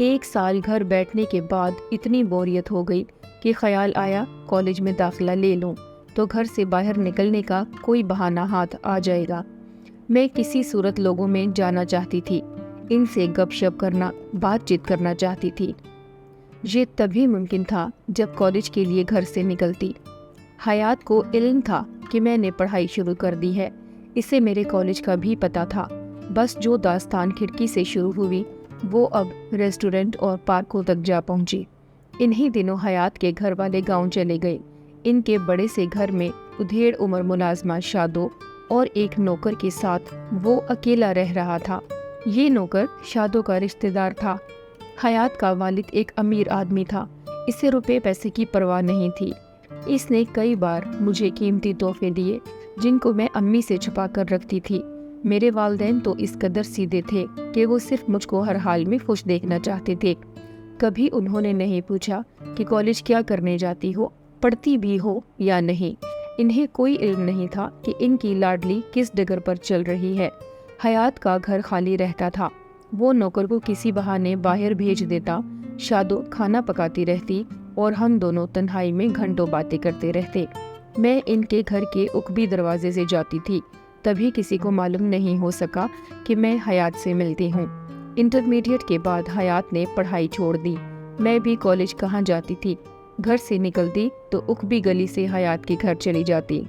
1 سال گھر بیٹھنے کے بعد اتنی بوریت ہو گئی کہ خیال آیا کالج میں داخلہ لے لوں تو گھر سے باہر نکلنے کا کوئی بہانہ ہاتھ آ جائے گا۔ میں کسی صورت لوگوں میں جانا چاہتی تھی، ان سے گپ شپ کرنا، بات چیت کرنا چاہتی تھی۔ یہ تبھی ممکن تھا جب کالج کے لیے گھر سے نکلتی۔ حیات کو علم تھا کہ میں نے پڑھائی شروع کر دی ہے، اسے میرے کالج کا بھی پتہ تھا۔ بس جو داستان کھڑکی سے شروع ہوئی وہ اب ریسٹورنٹ اور پارکوں تک جا پہنچی۔ انہی دنوں حیات کے گھر والے گاؤں چلے گئے۔ ان کے بڑے سے گھر میں ادھیڑ عمر ملازمہ شادو اور ایک نوکر کے ساتھ وہ اکیلا رہ رہا تھا۔ یہ نوکر شادو کا رشتہ دار تھا۔ حیات کا والد ایک امیر آدمی تھا، اسے روپے پیسے کی پرواہ نہیں تھی۔ اس نے کئی بار مجھے قیمتی تحفے دیے جن کو میں امی سے چھپا کر رکھتی تھی۔ میرے والدین تو اس قدر سیدھے تھے کہ وہ صرف مجھ کو ہر حال میں خوش دیکھنا چاہتے تھے۔ کبھی انہوں نے نہیں پوچھا کہ کالج کیا کرنے جاتی ہو، پڑھتی بھی ہو یا نہیں۔ انہیں کوئی علم نہیں تھا کہ ان کی لاڈلی کس ڈگر پر چل رہی ہے۔ حیات کا گھر خالی رہتا تھا، وہ نوکر کو کسی بہانے باہر بھیج دیتا، شادو کھانا پکاتی رہتی اور ہم دونوں تنہائی میں گھنٹوں باتیں کرتے رہتے۔ میں ان کے گھر کے عقبی دروازے سے جاتی تھی، تبھی کسی کو معلوم نہیں ہو سکا کہ میں حیات سے ملتی ہوں۔ انٹرمیڈیٹ کے بعد حیات نے پڑھائی چھوڑ دی۔ میں بھی کالج کہاں جاتی تھی، گھر سے نکلتی تو عقبی گلی سے حیات کے گھر چلی جاتی۔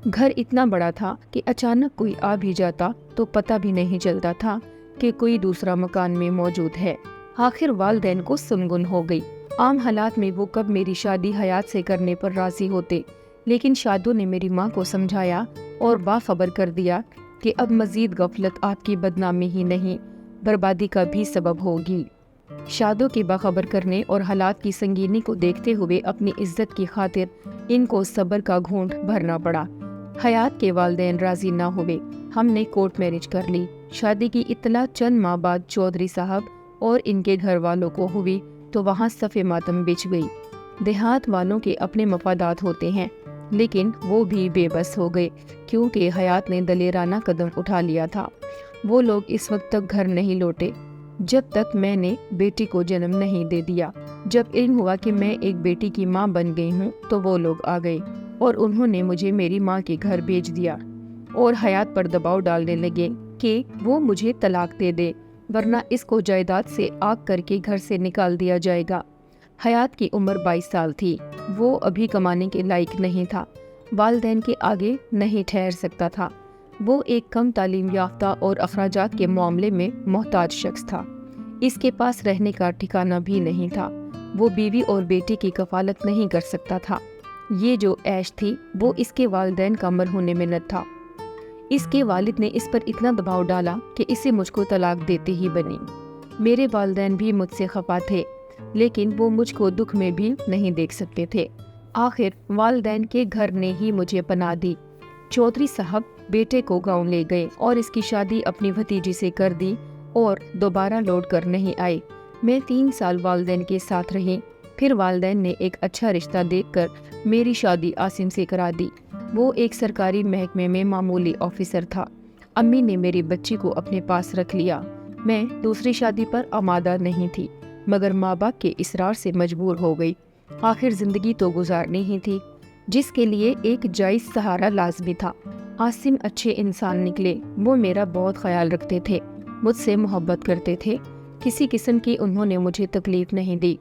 گھر اتنا بڑا تھا کہ اچانک کوئی آ بھی جاتا تو پتہ بھی نہیں چلتا تھا کہ کوئی دوسرا مکان میں موجود ہے۔ آخر والدین کو سنگن ہو گئی۔ عام حالات میں وہ کب میری شادی حیات سے کرنے پر راضی ہوتے، لیکن شادو نے میری ماں کو سمجھایا اور باخبر کر دیا کہ اب مزید غفلت آپ کی بدنامی ہی نہیں بربادی کا بھی سبب ہوگی۔ شادو کے باخبر کرنے اور حالات کی سنگینی کو دیکھتے ہوئے اپنی عزت کی خاطر ان کو صبر کا گھونٹ بھرنا پڑا۔ حیات کے والدین راضی نہ ہوئے، ہم نے کورٹ میرج کر لی۔ شادی کی اطلاع چند ماہ بعد چودھری صاحب اور ان کے گھر والوں کو ہوئی تو وہاں صف ماتم بچھ گئی۔ دیہات والوں کے اپنے مفادات ہوتے ہیں، لیکن وہ بھی بے بس ہو گئے کیونکہ حیات نے دلیرانہ قدم اٹھا لیا تھا۔ وہ لوگ اس وقت تک گھر نہیں لوٹے جب تک میں نے بیٹی کو جنم نہیں دے دیا۔ جب علم ہوا کہ میں ایک بیٹی کی ماں بن گئی ہوں تو وہ لوگ آ گئے اور انہوں نے مجھے میری ماں کے گھر بھیج دیا اور حیات پر دباؤ ڈالنے لگے کہ وہ مجھے طلاق دے دے ورنہ اس کو جائیداد سے آگ کر کے گھر سے نکال دیا جائے گا۔ حیات کی عمر 22 سال تھی، وہ ابھی کمانے کے لائق نہیں تھا، والدین کے آگے نہیں ٹھہر سکتا تھا۔ وہ ایک کم تعلیم یافتہ اور اخراجات کے معاملے میں محتاج شخص تھا۔ اس کے پاس رہنے کا ٹھکانہ بھی نہیں تھا، وہ بیوی اور بیٹی کی کفالت نہیں کر سکتا تھا۔ یہ جو عیش تھی وہ اس کے والدین کا مرہون منت تھا۔ اس کے والد نے اس پر اتنا دباؤ ڈالا کہ اسے مجھ کو طلاق دیتے ہی بنی۔ میرے والدین بھی مجھ سے خفا تھے، لیکن وہ مجھ کو دکھ میں بھی نہیں دیکھ سکتے تھے۔ آخر والدین کے گھر نے ہی مجھے پناہ دی۔ چودھری صاحب بیٹے کو گاؤں لے گئے اور اس کی شادی اپنی بھتیجی سے کر دی اور دوبارہ لوٹ کر نہیں آئے۔ میں 3 سال والدین کے ساتھ رہی، پھر والدین نے ایک اچھا رشتہ دیکھ کر میری شادی عاصم سے کرا دی۔ وہ ایک سرکاری محکمے میں معمولی آفیسر تھا۔ امی نے میری بچی کو اپنے پاس رکھ لیا۔ میں دوسری شادی پر آمادہ نہیں تھی، مگر ماں باپ کے اصرار سے مجبور ہو گئی۔ آخر زندگی تو گزارنی ہی تھی، جس کے لیے ایک جائز سہارا لازمی تھا۔ عاصم اچھے انسان نکلے، وہ میرا بہت خیال رکھتے تھے، مجھ سے محبت کرتے تھے، کسی قسم کی انہوں نے مجھے تکلیف نہیں دی۔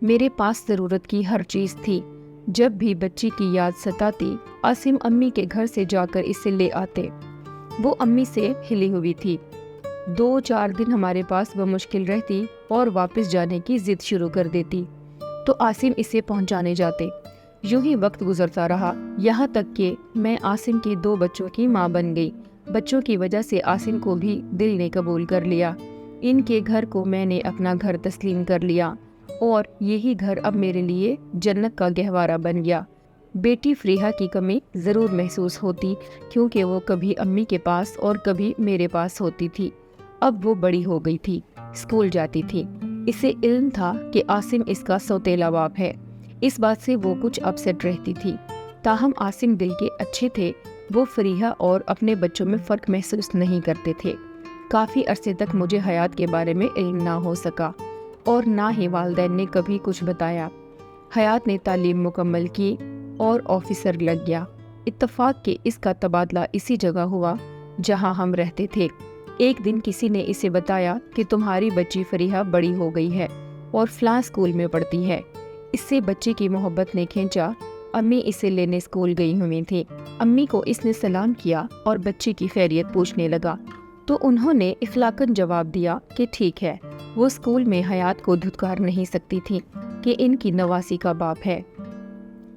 میرے پاس ضرورت کی ہر چیز تھی۔ جب بھی بچی کی یاد ستاتی، عاصم امی کے گھر سے جا کر اسے لے آتے۔ وہ امی سے ہلی ہوئی تھی۔ 2-4 دن ہمارے پاس وہ مشکل رہتی اور واپس جانے کی ضد شروع کر دیتی تو عاصم اسے پہنچانے جاتے۔ یوں ہی وقت گزرتا رہا، یہاں تک کہ میں عاصم کے 2 بچوں کی ماں بن گئی۔ بچوں کی وجہ سے عاصم کو بھی دل نے قبول کر لیا۔ ان کے گھر کو میں نے اپنا گھر تسلیم کر لیا اور یہی گھر اب میرے لیے جنت کا گہوارہ بن گیا۔ بیٹی فریحہ کی کمی ضرور محسوس ہوتی کیونکہ وہ کبھی امی کے پاس اور کبھی میرے پاس ہوتی تھی۔ اب وہ بڑی ہو گئی تھی، اسکول جاتی تھی۔ اسے علم تھا کہ عاصم اس کا سوتیلا باپ ہے، اس بات سے وہ کچھ اپسیٹ رہتی تھی۔ تاہم عاصم دل کے اچھے تھے، وہ فریحہ اور اپنے بچوں میں فرق محسوس نہیں کرتے تھے۔ کافی عرصے تک مجھے حیات کے بارے میں علم نہ ہو سکا اور نہ ہی والدین نے کبھی کچھ بتایا۔ حیات نے تعلیم مکمل کی اور آفیسر لگ گیا۔ اتفاق کہ اس کا تبادلہ اسی جگہ ہوا جہاں ہم رہتے تھے۔ ایک دن کسی نے اسے بتایا کہ تمہاری بچی فریحہ بڑی ہو گئی ہے اور فلاں اسکول میں پڑھتی ہے۔ اس سے بچے کی محبت نے کھینچا۔ امی اسے لینے اسکول گئی ہوئی تھی۔ امی کو اس نے سلام کیا اور بچے کی خیریت پوچھنے لگا تو انہوں نے اخلاقاً جواب دیا کہ ٹھیک ہے۔ وہ اسکول میں حیات کو دھتکار نہیں سکتی تھی کہ ان کی نواسی کا باپ ہے۔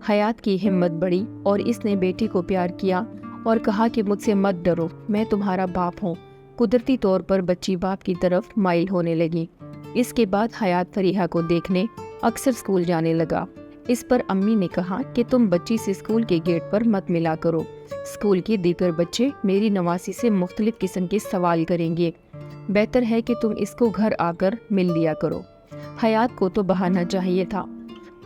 حیات کی ہمت بڑھی اور اس نے بیٹی کو پیار کیا اور کہا کہ مجھ سے مت ڈرو، میں تمہارا باپ ہوں۔ قدرتی طور پر بچی باپ کی طرف مائل ہونے لگی۔ اس کے بعد حیات فریحہ کو دیکھنے اکثر اسکول جانے لگا۔ اس پر امی نے کہا کہ تم بچی سے اسکول کے گیٹ پر مت ملا کرو، اسکول کے دیگر بچے میری نواسی سے مختلف قسم کے سوال کریں گے، بہتر ہے کہ تم اس کو گھر آ کر مل لیا کرو۔ حیات کو تو بہانا چاہیے تھا۔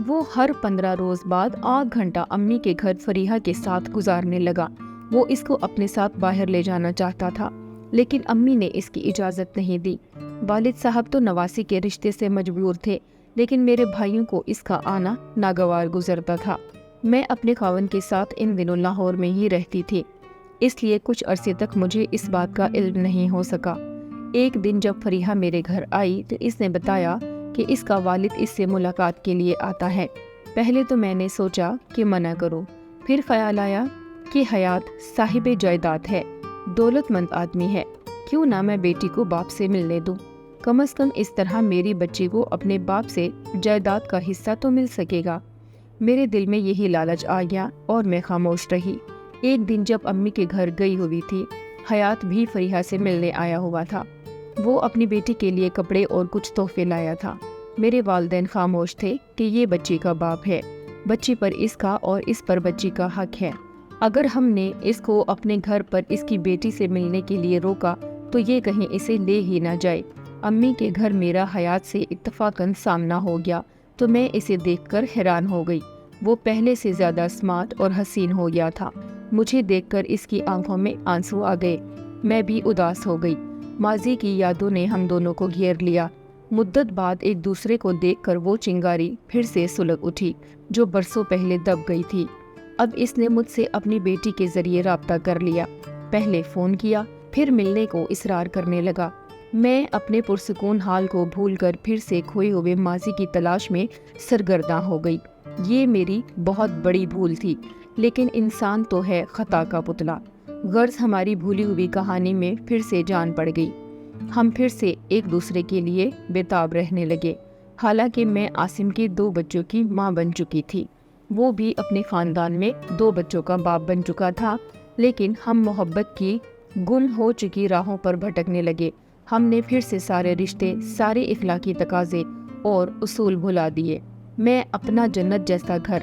وہ ہر 15 روز بعد 8 گھنٹہ امی کے گھر فریحہ کے ساتھ گزارنے لگا۔ وہ اس کو اپنے ساتھ باہر لے جانا چاہتا تھا لیکن امی نے اس کی اجازت نہیں دی۔ والد صاحب تو نواسی کے رشتے سے مجبور تھے لیکن میرے بھائیوں کو اس کا آنا ناگوار گزرتا تھا۔ میں اپنے خاوند کے ساتھ ان دنوں لاہور میں ہی رہتی تھی، اس لیے کچھ عرصے تک مجھے اس بات کا علم نہیں ہو سکا۔ ایک دن جب فریحہ میرے گھر آئی تو اس نے بتایا کہ اس کا والد اس سے ملاقات کے لیے آتا ہے۔ پہلے تو میں نے سوچا کہ منع کروں، پھر خیال آیا کہ حیات صاحب جائیداد ہے، دولت مند آدمی ہے، کیوں نہ میں بیٹی کو باپ سے ملنے دوں، کم از کم اس طرح میری بچی کو اپنے باپ سے جائیداد کا حصہ تو مل سکے گا۔ میرے دل میں یہی لالچ آ گیا اور میں خاموش رہی۔ ایک دن جب امی کے گھر گئی ہوئی تھی، حیات بھی فریحہ سے ملنے آیا ہوا تھا۔ وہ اپنی بیٹی کے لیے کپڑے اور کچھ تحفے لایا تھا۔ میرے والدین خاموش تھے کہ یہ بچی کا باپ ہے، بچی پر اس کا اور اس پر بچی کا حق ہے۔ اگر ہم نے اس کو اپنے گھر پر اس کی بیٹی سے ملنے کے لیے روکا تو یہ کہیں اسے لے ہی نہ جائے۔ امی کے گھر میرا حیات سے اتفاقاً سامنا ہو گیا تو میں اسے دیکھ کر حیران ہو گئی۔ وہ پہلے سے زیادہ اسمارٹ اور حسین ہو گیا تھا۔ مجھے دیکھ کر اس کی آنکھوں میں آنسو آ گئے۔ میں بھی اداس ہو گئی۔ ماضی کی یادوں نے ہم دونوں کو گھیر لیا۔ مدت بعد ایک دوسرے کو دیکھ کر وہ چنگاری پھر سے سلگ اٹھی جو برسوں پہلے دب گئی تھی۔ اب اس نے مجھ سے اپنی بیٹی کے ذریعے رابطہ کر لیا۔ پہلے فون کیا، پھر ملنے کو اصرار کرنے لگا۔ میں اپنے پرسکون حال کو بھول کر پھر سے کھوئے ہوئے ماضی کی تلاش میں سرگرداں ہو گئی۔ یہ میری بہت بڑی بھول تھی، لیکن انسان تو ہے خطا کا پتلا۔ غرض ہماری بھولی ہوئی کہانی میں پھر سے جان پڑ گئی۔ ہم پھر سے ایک دوسرے کے لیے بےتاب رہنے لگے۔ حالانکہ میں عاصم کے 2 بچوں کی ماں بن چکی تھی، وہ بھی اپنے خاندان میں 2 بچوں کا باپ بن چکا تھا، لیکن ہم محبت کی گم ہو چکی راہوں پر بھٹکنے لگے۔ ہم نے پھر سے سارے رشتے، سارے اخلاقی تقاضے اور اصول بھلا دیے۔ میں اپنا جنت جیسا گھر،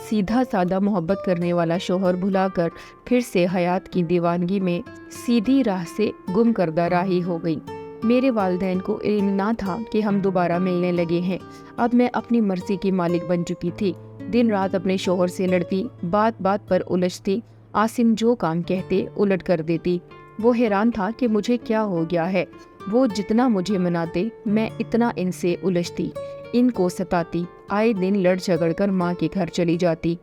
سیدھا سادہ محبت کرنے والا شوہر بھلا کر پھر سے حیات کی دیوانگی میں سیدھی راہ سے گم کردہ راہی ہو گئی۔ میرے والدین کو علم نہ تھا کہ ہم دوبارہ ملنے لگے ہیں۔ اب میں اپنی مرضی کی مالک بن چکی تھی۔ دن رات اپنے شوہر سے لڑتی، بات بات پر الجھتی، عاصم جو کام کہتے الٹ کر دیتی۔ وہ حیران تھا کہ مجھے کیا ہو گیا ہے۔ وہ جتنا مجھے مناتے، میں اتنا ان سے الجھتی، ان کو ستاتی، آئے دن لڑ جھگڑ کر ماں کے گھر چلی جاتی۔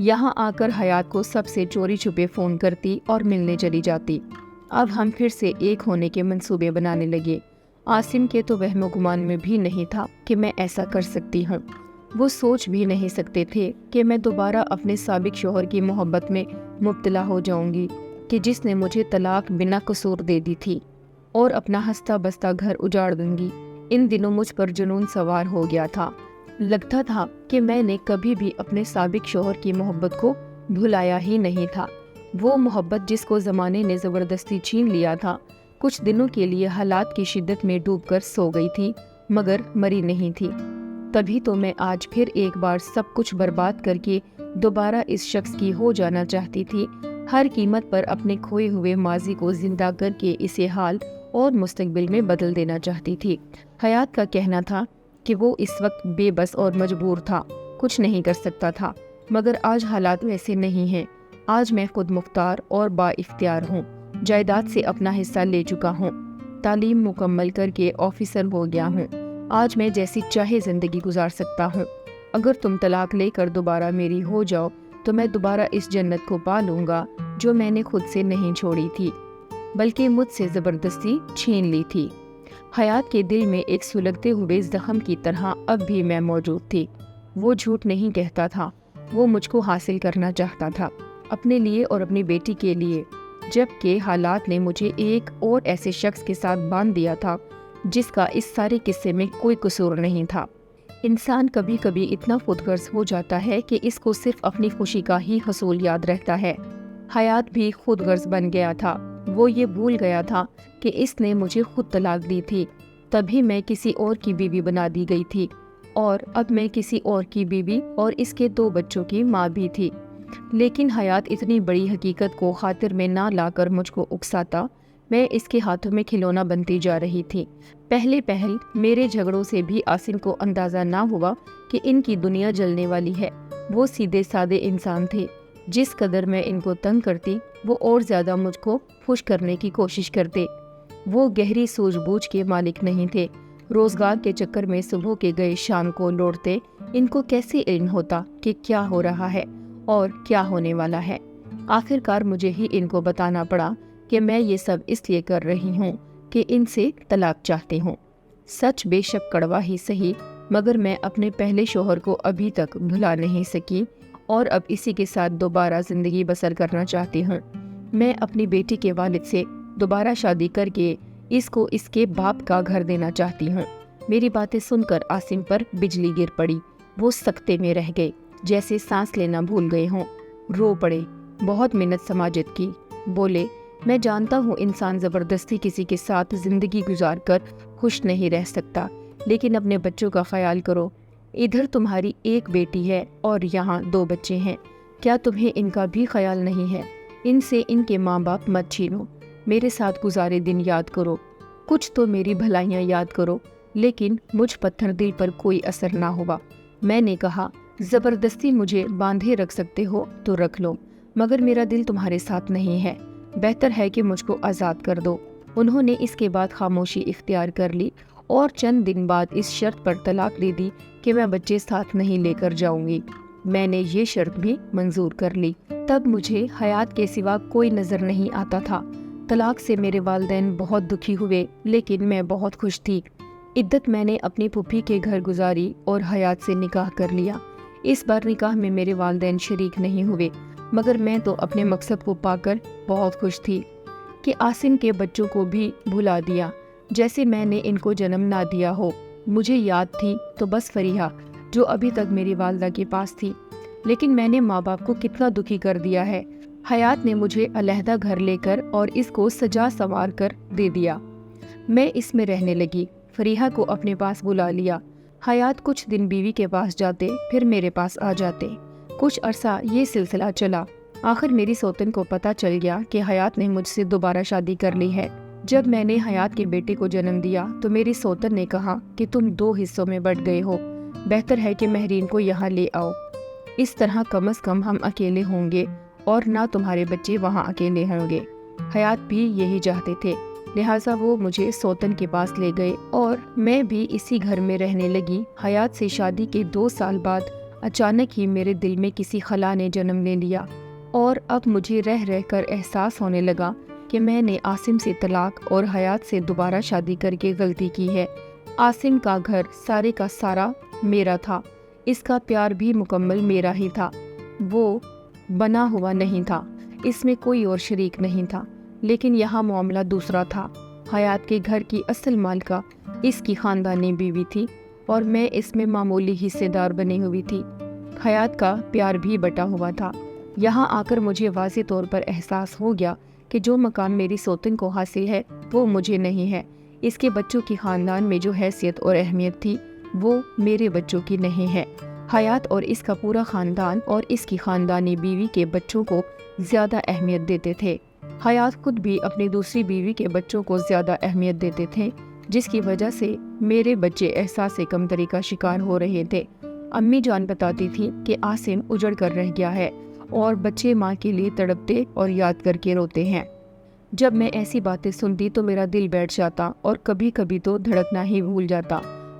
یہاں آ کر حیات کو سب سے چوری چھپے فون کرتی اور ملنے چلی جاتی۔ اب ہم پھر سے ایک ہونے کے منصوبے بنانے لگے۔ عاصم کے تو وہم و گمان میں بھی نہیں تھا کہ میں ایسا کر سکتی ہوں۔ وہ سوچ بھی نہیں سکتے تھے کہ میں دوبارہ اپنے سابق شوہر کی محبت میں مبتلا ہو جاؤں گی، کہ جس نے مجھے طلاق بنا قصور دے دی تھی، اور اپنا ہنستا بستا گھر اجاڑ دوں گی۔ ان دنوں مجھ پر جنون سوار ہو گیا تھا۔ لگتا تھا کہ میں نے کبھی بھی اپنے سابق شوہر کی محبت کو بھلایا ہی نہیں تھا۔ وہ محبت جس کو زمانے نے زبردستی چھین لیا تھا، کچھ دنوں کے لیے حالات کی شدت میں ڈوب کر سو گئی تھی، مگر مری نہیں تھی۔ تبھی تو میں آج پھر ایک بار سب کچھ برباد کر کے دوبارہ اس شخص کی ہو جانا چاہتی تھی، ہر قیمت پر اپنے کھوئے ہوئے ماضی کو زندہ کر کے اسے حال اور مستقبل میں بدل دینا چاہتی تھی۔ حیات کا کہنا تھا کہ وہ اس وقت بے بس اور مجبور تھا، کچھ نہیں کر سکتا تھا، مگر آج حالات ویسے نہیں ہیں۔ آج میں خود مختار اور با اختیار ہوں، جائیداد سے اپنا حصہ لے چکا ہوں، تعلیم مکمل کر کے آفیسر ہو گیا ہوں، آج میں جیسی چاہے زندگی گزار سکتا ہوں۔ اگر تم طلاق لے کر دوبارہ میری ہو جاؤ تو میں دوبارہ اس جنت کو پا لوں گا جو میں نے خود سے نہیں چھوڑی تھی بلکہ مجھ سے زبردستی چھین لی تھی۔ حیات کے دل میں ایک سلگتے ہوئے زخم کی طرح اب بھی میں موجود تھی۔ وہ جھوٹ نہیں کہتا تھا، وہ مجھ کو حاصل کرنا چاہتا تھا، اپنے لیے اور اپنی بیٹی کے لیے، جبکہ حالات نے مجھے ایک اور ایسے شخص کے ساتھ باندھ دیا تھا جس کا اس سارے قصے میں کوئی قصور نہیں تھا۔ انسان کبھی کبھی اتنا خود غرض ہو جاتا ہے کہ اس کو صرف اپنی خوشی کا ہی حصول یاد رہتا ہے۔ حیات بھی خود غرض بن گیا تھا۔ وہ یہ بھول گیا تھا کہ اس نے مجھے خود طلاق دی تھی، تبھی میں کسی اور کی بیوی بنا دی گئی تھی، اور اب میں کسی اور کی بیوی اور اس کے 2 بچوں کی ماں بھی تھی۔ لیکن حیات اتنی بڑی حقیقت کو خاطر میں نہ لا کر مجھ کو اکساتا، میں اس کے ہاتھوں میں کھلونا بنتی جا رہی تھی۔ پہلے میرے جھگڑوں سے بھی عاصم کو اندازہ نہ ہوا کہ ان کی دنیا جلنے والی ہے۔ وہ سیدھے سادے انسان تھے۔ جس قدر میں ان کو تنگ کرتی، وہ اور زیادہ مجھ کو خوش کرنے کی کوشش کرتے۔ وہ گہری سوجھ بوجھ کے مالک نہیں تھے۔ روزگار کے چکر میں صبح کے گئے شام کو لوٹتے۔ ان کو کیسے علم ہوتا کہ کیا ہو رہا ہے اور کیا ہونے والا ہے؟ آخر کار مجھے ہی ان کو بتانا پڑا کہ میں یہ سب اس لیے کر رہی ہوں کہ ان سے طلاق چاہتی ہوں۔ سچ بے شک کڑوا ہی سہی، مگر میں اپنے پہلے شوہر کو ابھی تک بھلا نہیں سکی اور اب اسی کے ساتھ دوبارہ زندگی بسر کرنا چاہتی ہوں۔ میں اپنی بیٹی کے والد سے دوبارہ شادی کر کے اس کو اس کے باپ کا گھر دینا چاہتی ہوں۔ میری باتیں سن کر عاصم پر بجلی گر پڑی۔ وہ سکتے میں رہ گئے، جیسے سانس لینا بھول گئے ہوں۔ رو پڑے، بہت منت سماجت کی۔ بولے، میں جانتا ہوں انسان زبردستی کسی کے ساتھ زندگی گزار کر خوش نہیں رہ سکتا، لیکن اپنے بچوں کا خیال کرو۔ ادھر تمہاری ایک بیٹی ہے اور یہاں 2 بچے ہیں، کیا تمہیں ان کا بھی خیال نہیں ہے؟ ان سے ان کے ماں باپ مت چھینو، میرے ساتھ گزارے دن یاد کرو، کچھ تو میری بھلائیاں یاد کرو۔ لیکن مجھ پتھر دل پر کوئی اثر نہ ہوا۔ میں نے کہا، زبردستی مجھے باندھے رکھ سکتے ہو تو رکھ لو، مگر میرا دل تمہارے ساتھ نہیں ہے، بہتر ہے کہ مجھ کو آزاد کر دو۔ انہوں نے اس کے بعد خاموشی اختیار کر لی اور چند دن بعد اس شرط پر طلاق دے دی کہ میں بچے ساتھ نہیں لے کر جاؤں گی۔ میں نے یہ شرط بھی منظور کر لی۔ تب مجھے حیات کے سوا کوئی نظر نہیں آتا تھا۔ طلاق سے میرے والدین بہت دکھی ہوئے، لیکن میں بہت خوش تھی۔ عدت میں نے اپنی پھوپھی کے گھر گزاری اور حیات سے نکاح کر لیا۔ اس بار نکاح میں میرے والدین شریک نہیں ہوئے، مگر میں تو اپنے مقصد کو پا کر بہت خوش تھی کہ عاصم کے بچوں کو بھی بھلا دیا، جیسے میں نے ان کو جنم نہ دیا ہو۔ مجھے یاد تھی تو بس فریحہ، جو ابھی تک میری والدہ کے پاس تھی، لیکن میں نے ماں باپ کو کتنا دکھی کر دیا ہے۔ حیات نے مجھے علیحدہ گھر لے کر اور اس کو سجا سنوار کر دے دیا۔ میں اس میں رہنے لگی، فریحہ کو اپنے پاس بلا لیا۔ حیات کچھ دن بیوی کے پاس جاتے، پھر میرے پاس آ جاتے۔ کچھ عرصہ یہ سلسلہ چلا۔ آخر میری سوتن کو پتہ چل گیا کہ حیات نے مجھ سے دوبارہ شادی کر لی ہے۔ جب میں نے حیات کے بیٹے کو جنم دیا تو میری سوتن نے کہا کہ تم 2 حصوں میں بٹ گئے ہو، بہتر ہے کہ مہرین کو یہاں لے آؤ، اس طرح کم از کم ہم اکیلے ہوں گے اور نہ تمہارے بچے وہاں اکیلے ہوں گے۔ حیات بھی یہی چاہتے تھے، لہٰذا وہ مجھے سوتن کے پاس لے گئے اور میں بھی اسی گھر میں رہنے لگی۔ حیات سے شادی کے 2 سال بعد اچانک ہی میرے دل میں کسی خلا نے جنم لے لیا، اور اب مجھے رہ رہ کر احساس ہونے لگا کہ میں نے عاصم سے طلاق اور حیات سے دوبارہ شادی کر کے غلطی کی ہے۔ عاصم کا گھر سارے کا سارا میرا تھا، اس کا پیار بھی مکمل میرا ہی تھا، وہ بنا ہوا نہیں تھا، اس میں کوئی اور شریک نہیں تھا۔ لیکن یہاں معاملہ دوسرا تھا۔ حیات کے گھر کی اصل مالکہ اس کی خاندانی بیوی تھی اور میں اس میں معمولی حصے دار بنی ہوئی تھی۔ حیات کا پیار بھی بٹا ہوا تھا۔ یہاں آ کر مجھے واضح طور پر احساس ہو گیا کہ جو مقام میری سوتن کو حاصل ہے وہ مجھے نہیں ہے۔ اس کے بچوں کی خاندان میں جو حیثیت اور اہمیت تھی وہ میرے بچوں کی نہیں ہے۔ حیات اور اس کا پورا خاندان اور اس کی خاندانی بیوی کے بچوں کو زیادہ اہمیت دیتے تھے۔ حیات خود بھی اپنی دوسری بیوی کے بچوں کو زیادہ اہمیت دیتے تھے، جس کی وجہ سے میرے بچے احساس کمتری کا شکار ہو رہے تھے۔ امی جان بتاتی تھی کہ عاصم اجڑ کر رہ گیا ہے اور بچے ماں کے لیے تڑپتے اور یاد کر کے روتے ہیں۔ جب میں ایسی باتیں سنتی تو میرا دل بیٹھ جاتا اور کبھی کبھی تو دھڑکنا ہی بھول جاتا۔